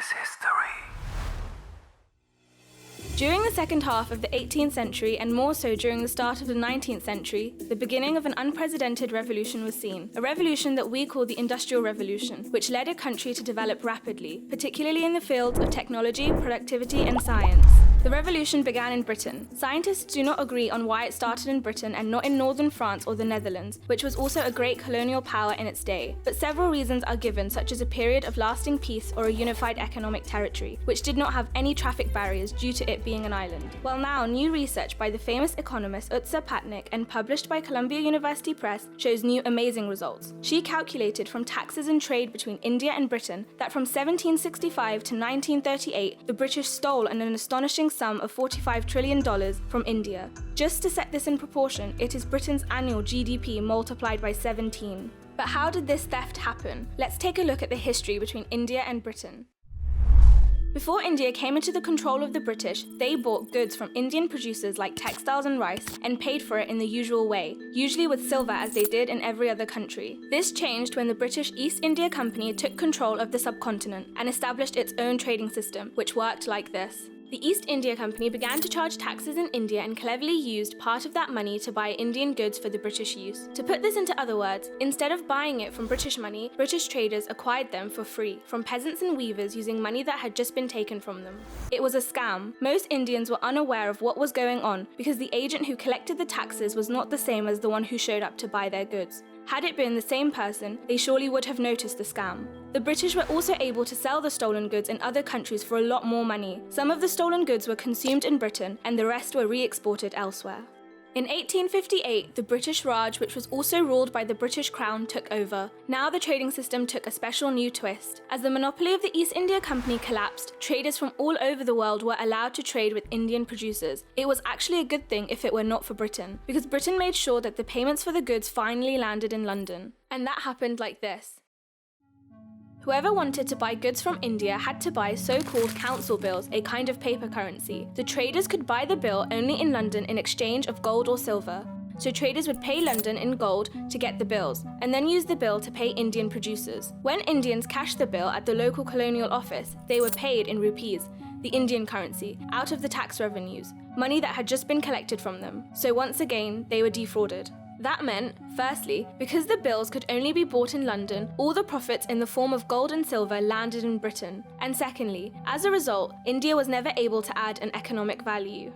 is history. During the second half of the 18th century, and more so during the start of the 19th century, the beginning of an unprecedented revolution was seen. A revolution that we call the Industrial Revolution, which led a country to develop rapidly, particularly in the fields of technology, productivity, and science. The revolution began in Britain. Scientists do not agree on why it started in Britain and not in northern France or the Netherlands, which was also a great colonial power in its day. But several reasons are given, such as a period of lasting peace or a unified economic territory, which did not have any traffic barriers due to it being an island. Well, now, new research by the famous economist Utsa Patnaik and published by Columbia University Press shows new amazing results. She calculated from taxes and trade between India and Britain that from 1765 to 1938, the British stole an astonishing sum of $45 trillion from India. Just to set this in proportion, it is Britain's annual GDP multiplied by 17. But how did this theft happen? Let's take a look at the history between India and Britain. Before India came into the control of the British, they bought goods from Indian producers like textiles and rice and paid for it in the usual way, usually with silver as they did in every other country. This changed when the British East India Company took control of the subcontinent and established its own trading system, which worked like this. The East India Company began to charge taxes in India and cleverly used part of that money to buy Indian goods for the British use. To put this into other words, instead of buying it from British money, British traders acquired them for free from peasants and weavers using money that had just been taken from them. It was a scam. Most Indians were unaware of what was going on because the agent who collected the taxes was not the same as the one who showed up to buy their goods. Had it been the same person, they surely would have noticed the scam. The British were also able to sell the stolen goods in other countries for a lot more money. Some of the stolen goods were consumed in Britain and the rest were re-exported elsewhere. In 1858, the British Raj, which was also ruled by the British Crown, took over. Now the trading system took a special new twist. As the monopoly of the East India Company collapsed, traders from all over the world were allowed to trade with Indian producers. It was actually a good thing if it were not for Britain, because Britain made sure that the payments for the goods finally landed in London. And that happened like this. Whoever wanted to buy goods from India had to buy so-called council bills, a kind of paper currency. The traders could buy the bill only in London in exchange of gold or silver. So traders would pay London in gold to get the bills, and then use the bill to pay Indian producers. When Indians cashed the bill at the local colonial office, they were paid in rupees, the Indian currency, out of the tax revenues, money that had just been collected from them. So once again, they were defrauded. That meant, firstly, because the bills could only be bought in London, all the profits in the form of gold and silver landed in Britain. And secondly, as a result, India was never able to add an economic value.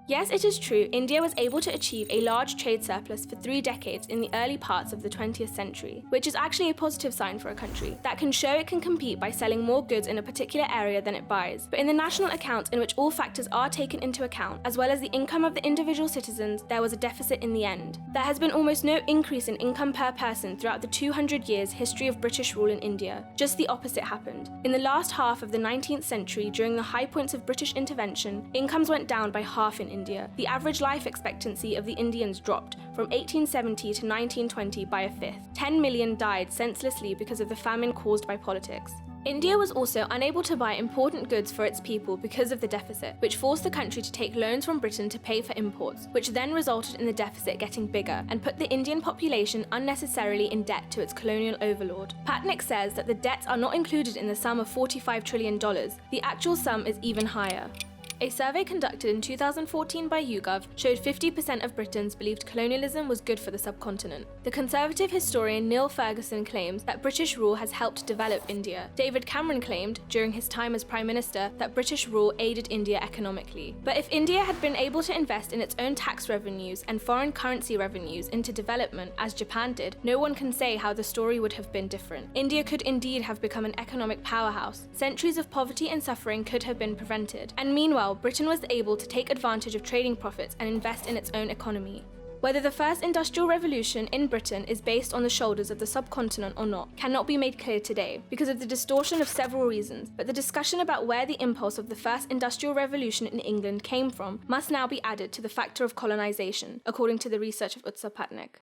Yes, it is true, India was able to achieve a large trade surplus for 3 decades in the early parts of the 20th century, which is actually a positive sign for a country that can show it can compete by selling more goods in a particular area than it buys. But in the national account, in which all factors are taken into account, as well as the income of the individual citizens, there was a deficit in the end. There has been almost no increase in income per person throughout the 200 years history of British rule in India. Just the opposite happened. In the last half of the 19th century, during the high points of British intervention, incomes went down by half in India. The average life expectancy of the Indians dropped from 1870 to 1920 by a fifth. 10 million died senselessly because of the famine caused by politics. India was also unable to buy important goods for its people because of the deficit, which forced the country to take loans from Britain to pay for imports, which then resulted in the deficit getting bigger and put the Indian population unnecessarily in debt to its colonial overlord. Patnaik says that the debts are not included in the sum of $45 trillion. The actual sum is even higher. A survey conducted in 2014 by YouGov showed 50% of Britons believed colonialism was good for the subcontinent. The conservative historian Neil Ferguson claims that British rule has helped develop India. David Cameron claimed, during his time as Prime Minister, that British rule aided India economically. But if India had been able to invest in its own tax revenues and foreign currency revenues into development, as Japan did, no one can say how the story would have been different. India could indeed have become an economic powerhouse. Centuries of poverty and suffering could have been prevented. And meanwhile, Britain was able to take advantage of trading profits and invest in its own economy. Whether the first industrial revolution in Britain is based on the shoulders of the subcontinent or not cannot be made clear today because of the distortion of several reasons, but the discussion about where the impulse of the first industrial revolution in England came from must now be added to the factor of colonization, according to the research of Utsa Patnaik.